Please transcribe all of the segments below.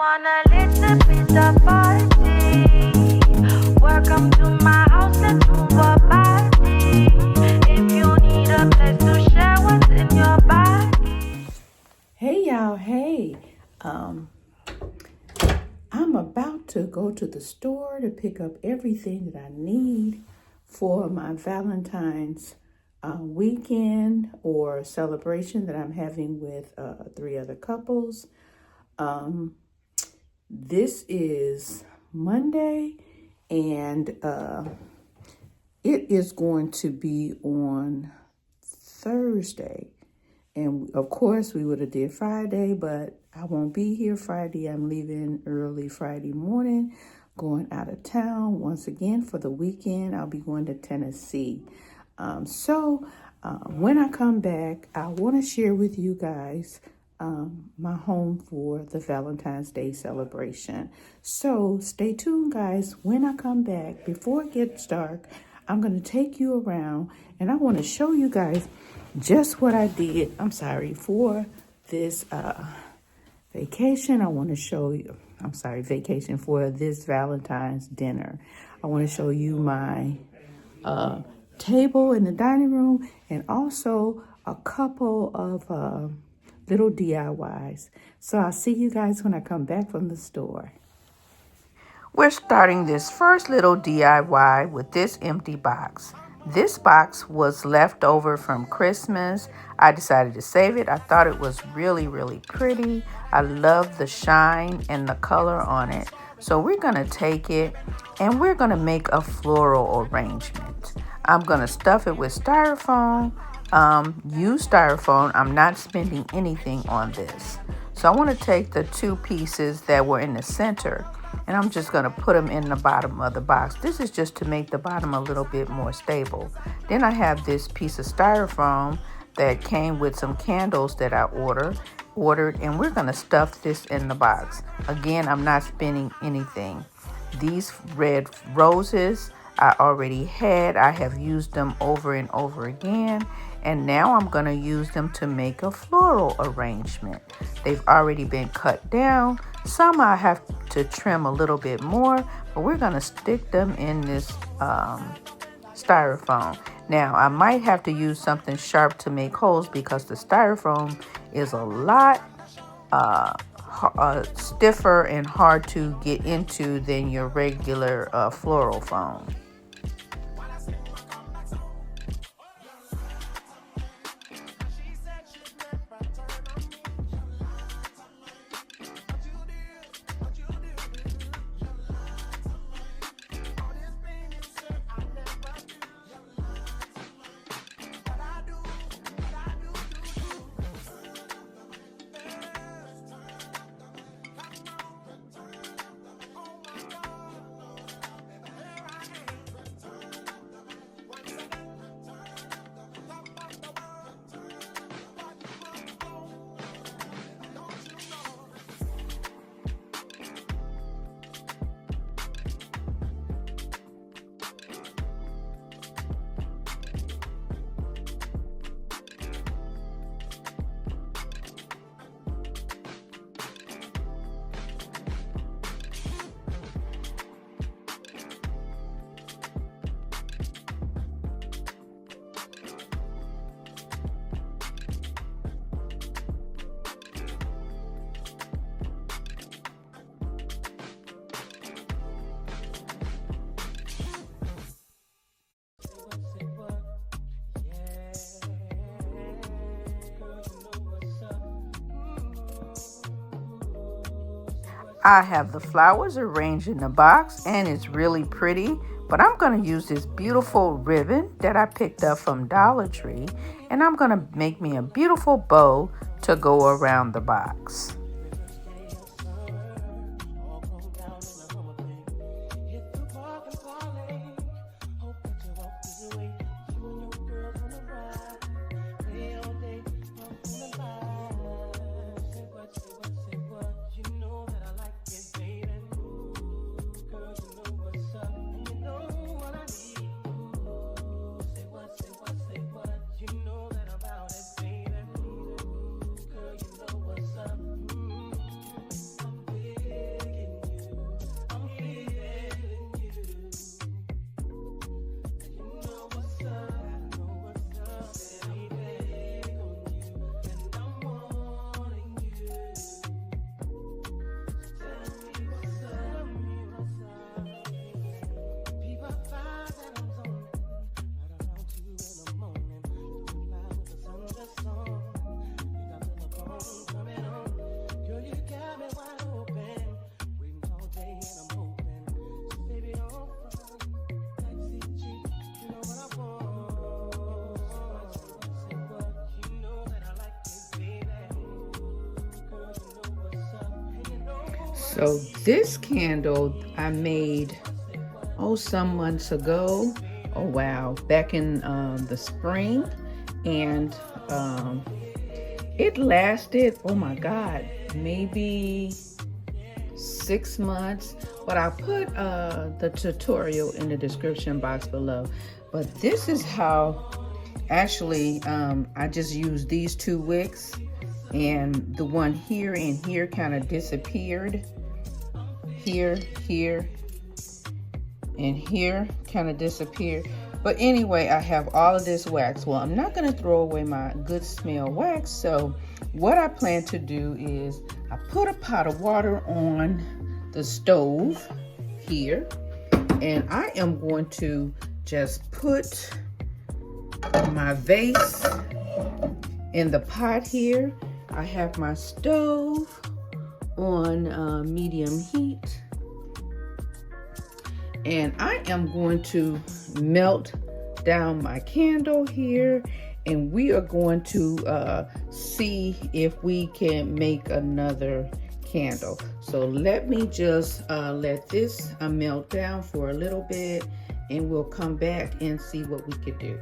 want a little bit of party. Welcome to my house, let's move a party. If you need a place to share what's in your body. Hey y'all, hey. I'm about to go to the store to pick up everything that I need for my Valentine's weekend or celebration that I'm having with 3 other couples. This is Monday, and it is going to be on Thursday. And of course, we would have did Friday, but I won't be here Friday. I'm leaving early Friday morning, going out of town once again for the weekend. I'll be going to Tennessee. When I come back, I want to share with you guys my home for the Valentine's Day celebration. So stay tuned, guys. When I come back, before it gets dark, I'm going to take you around and I want to show you guys just what I did. For this vacation. I want to show you, vacation for this Valentine's dinner. I want to show you my table in the dining room and also a couple of little DIYs. So I'll see you guys when I come back from the store. We're starting this first little DIY with this empty box. This box was left over from Christmas. I decided to save it. I thought it was really, really pretty. I love the shine and the color on it. So we're going to take it and we're going to make a floral arrangement. I'm going to stuff it with styrofoam. Use styrofoam. I'm not spending anything on this. So I want to take the 2 pieces that were in the center and I'm just going to put them in the bottom of the box. This is just to make the bottom a little bit more stable. Then I have this piece of styrofoam that came with some candles that I ordered, and we're going to stuff this in the box. Again, I'm not spending anything. These red roses I already had. I have used them over and over again, and now I'm going to use them to make a floral arrangement. They've already been cut down. Some I have to trim a little bit more, but we're going to stick them in this styrofoam. Now, I might have to use something sharp to make holes because the styrofoam is a lot stiffer and hard to get into than your regular floral foam. I have the flowers arranged in the box and it's really pretty, but I'm going to use this beautiful ribbon that I picked up from Dollar Tree, and I'm going to make me a beautiful bow to go around the box. So this candle I made, some months ago. Oh wow, back in the spring. And it lasted, oh my God, maybe 6 months. But I'll put the tutorial in the description box below. But this is how, actually, I just used these 2 wicks, and the one here and here kind of disappeared. Here, and here kind of disappeared. But anyway, I have all of this wax. Well, I'm not going to throw away my good smell wax. So what I plan to do is I put a pot of water on the stove here, and I am going to just put my vase in the pot here. I have my stove on medium heat, and I am going to melt down my candle here, and we are going to see if we can make another candle. So let me just let this melt down for a little bit, and we'll come back and see what we could do.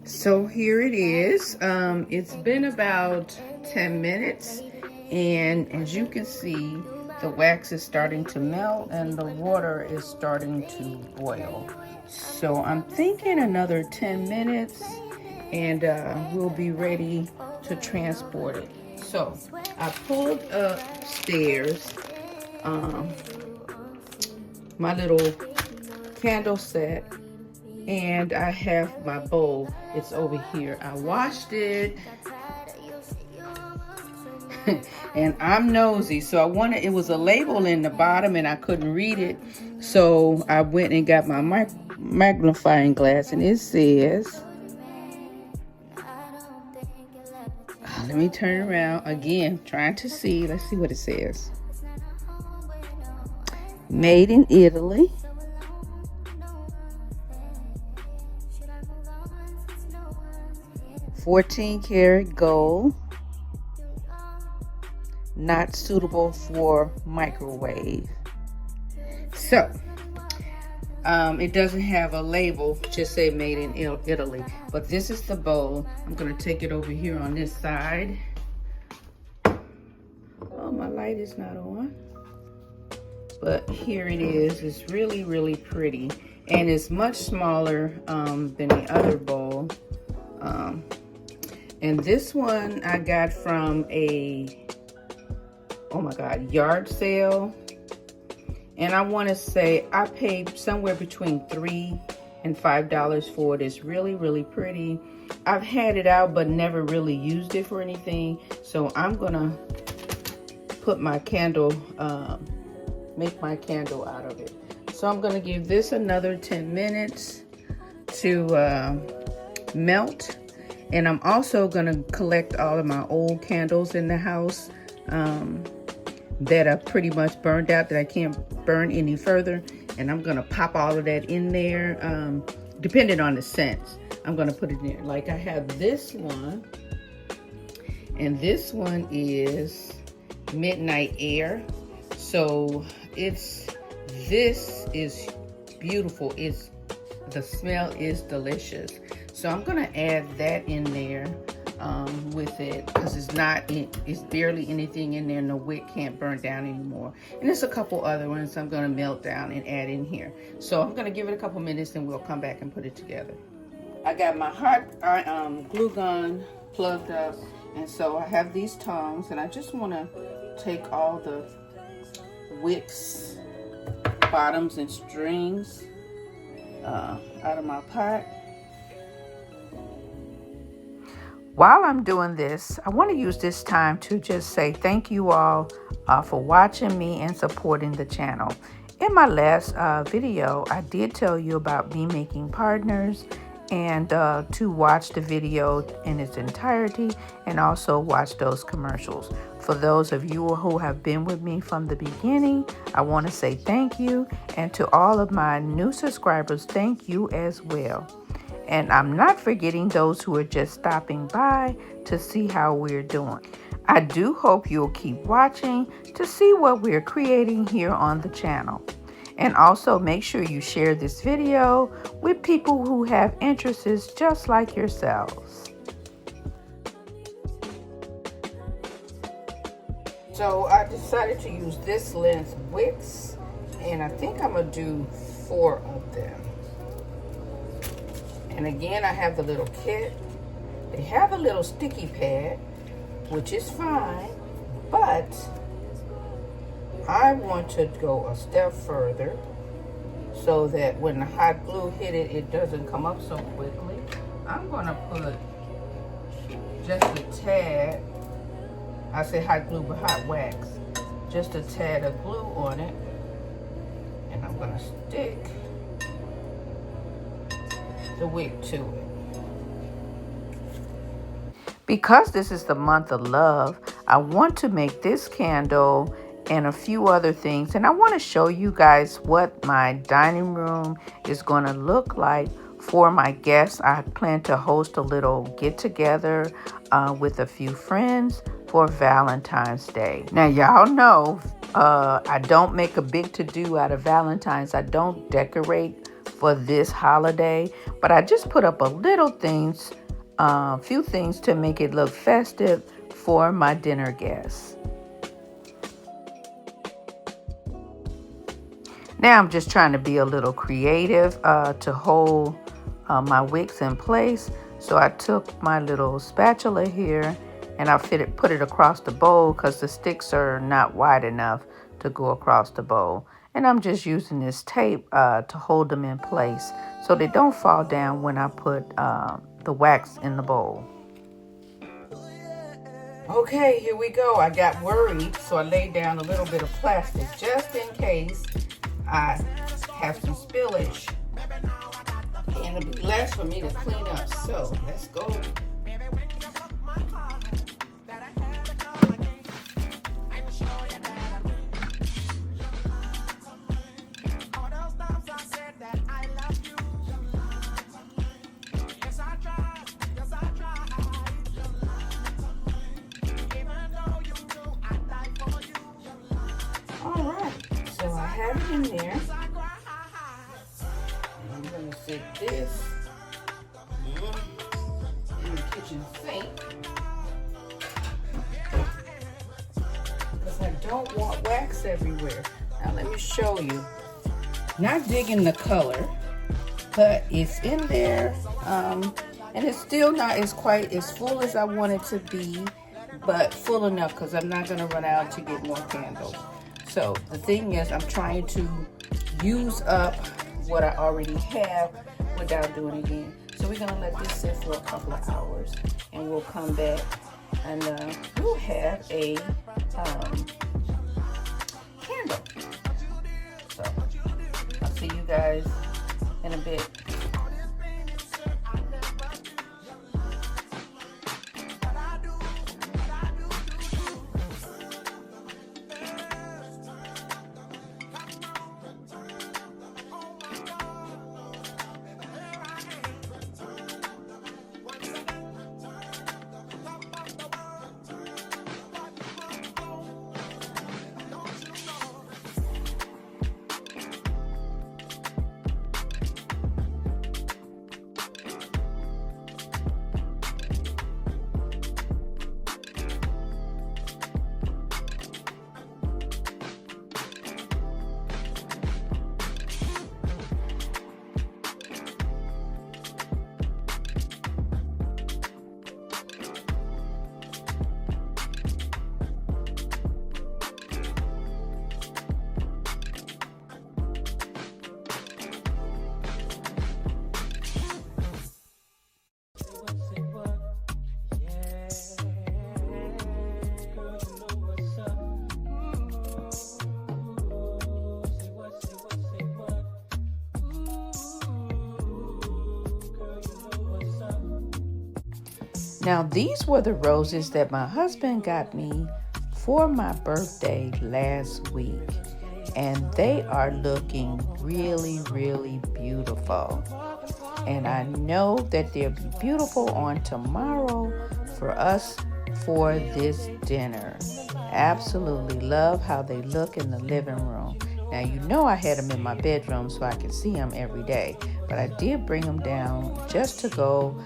So here it is. It's been about 10 minutes, and as you can see, the wax is starting to melt and the water is starting to boil. So I'm thinking another 10 minutes and we'll be ready to transport it. So I pulled upstairs my little candle set, and I have my bowl. It's over here. I washed it. And I'm nosy, so it was a label in the bottom and I couldn't read it. So I went and got my magnifying glass, and it says, let me turn around again, trying to see. Let's see what it says. Made in Italy. $14 gold. Not suitable for microwave. So it doesn't have a label, just say made in Italy. But this is the bowl. I'm gonna take it over here on this side. Oh, my light is not on. But here it is. It's really, really pretty, and it's much smaller than the other bowl. And this one I got from a, oh my God, yard sale. And I want to say I paid somewhere between $3 and $5 for it. It's really, really pretty. I've had it out but never really used it for anything. So I'm gonna put my candle, make my candle out of it. So I'm gonna give this another 10 minutes to melt. And I'm also gonna collect all of my old candles in the house that are pretty much burned out, that I can't burn any further. And I'm gonna pop all of that in there, depending on the scents. I'm gonna put it in there. Like I have this one, and this one is Midnight Air. So this is beautiful. The smell is delicious. So I'm gonna add that in there with it, because it's barely anything in there, and the wick can't burn down anymore. And there's a couple other ones I'm gonna melt down and add in here. So I'm gonna give it a couple minutes and we'll come back and put it together. I got my hot glue gun plugged up, and so I have these tongs, and I just wanna take all the wicks, bottoms and strings out of my pot. While I'm doing this, I want to use this time to just say thank you all for watching me and supporting the channel. In my last video, I did tell you about me making partners, and to watch the video in its entirety and also watch those commercials. For those of you who have been with me from the beginning, I want to say thank you. And to all of my new subscribers, thank you as well. And I'm not forgetting those who are just stopping by to see how we're doing. I do hope you'll keep watching to see what we're creating here on the channel. And also make sure you share this video with people who have interests just like yourselves. So I decided to use this length wicks, and I think I'm gonna do 4 of them. And again, I have the little kit. They have a little sticky pad, which is fine, but I want to go a step further so that when the hot glue hit it, it doesn't come up so quickly. I'm gonna put just a tad, I say hot glue but hot wax, just a tad of glue on it, and I'm gonna stick the wick to it. Because this is the month of love, I want to make this candle and a few other things, and I want to show you guys what my dining room is going to look like for my guests. I plan to host a little get-together with a few friends for Valentine's Day. Now, y'all know I don't make a big to-do out of Valentine's. I don't decorate for this holiday, but I just put up a little things, few things to make it look festive for my dinner guests. Now I'm just trying to be a little creative to hold my wicks in place. So I took my little spatula here and I put it across the bowl because the sticks are not wide enough to go across the bowl. And I'm just using this tape to hold them in place so they don't fall down when I put the wax in the bowl. Okay, here we go. I got worried, so I laid down a little bit of plastic just in case I have some spillage. And it'll be less for me to clean up. So let's go. Have it in there. I'm going to set this in the kitchen sink because I don't want wax everywhere. Now let me show you. Not digging the color, but it's in there, and it's still not as quite as full as I want it to be, but full enough because I'm not going to run out to get more candles. So the thing is, I'm trying to use up what I already have without doing it again. So we're gonna let this sit for a couple of hours and we'll come back and we'll have a candle. So I'll see you guys in a bit. Now, these were the roses that my husband got me for my birthday last week. And they are looking really, really beautiful. And I know that they'll be beautiful on tomorrow for us for this dinner. Absolutely love how they look in the living room. Now, you know I had them in my bedroom so I could see them every day, but I did bring them down just to go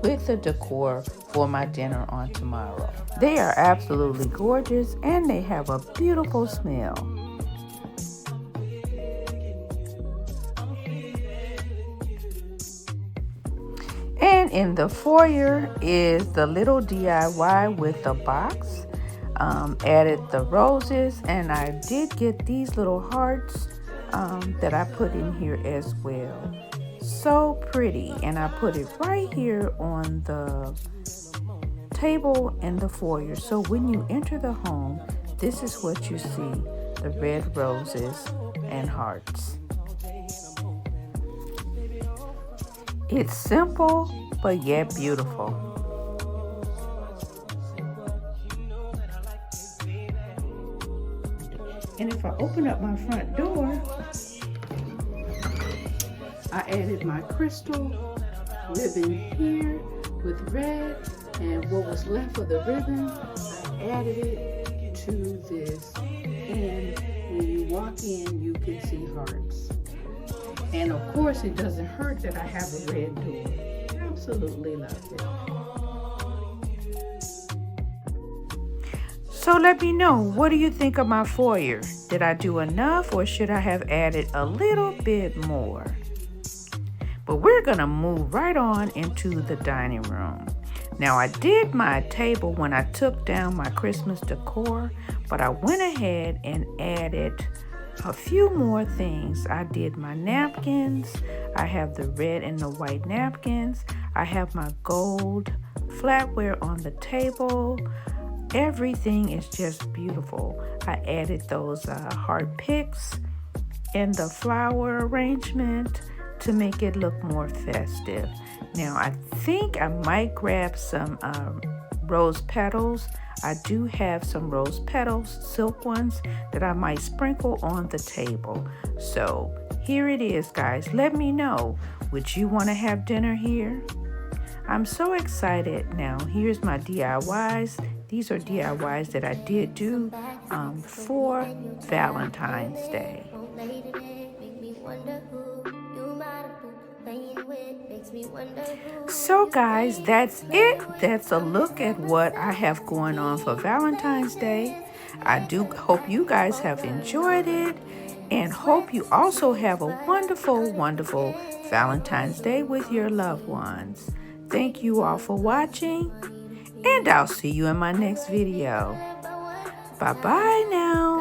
with the decor for my dinner on tomorrow. They are absolutely gorgeous and they have a beautiful smell. And in the foyer is the little DIY with the box. Added the roses, and I did get these little hearts that I put in here as well. So pretty, and I put it right here on the table in the foyer. So when you enter the home, this is what you see, the red roses and hearts. It's simple, but yet beautiful. And if I open up my front door, I added my crystal ribbon here with red, and what was left of the ribbon, I added it to this. And when you walk in, you can see hearts. And of course, it doesn't hurt that I have a red door. Absolutely love it. So let me know, what do you think of my foyer? Did I do enough, or should I have added a little bit more? But we're gonna move right on into the dining room. Now, I did my table when I took down my Christmas decor, but I went ahead and added a few more things. I did my napkins. I have the red and the white napkins. I have my gold flatware on the table. Everything is just beautiful. I added those heart picks and the flower arrangement to make it look more festive. Now, I think I might grab some rose petals. I do have some rose petals, silk ones, that I might sprinkle on the table. So here it is, guys. Let me know, would you want to have dinner here? I'm so excited. Now, here's my DIYs. These are DIYs that I did do for Valentine's Day. So guys, that's it. That's a look at what I have going on for Valentine's Day. I do hope you guys have enjoyed it, and hope you also have a wonderful, wonderful Valentine's Day with your loved ones. Thank you all for watching, and I'll see you in my next video. Bye-bye now.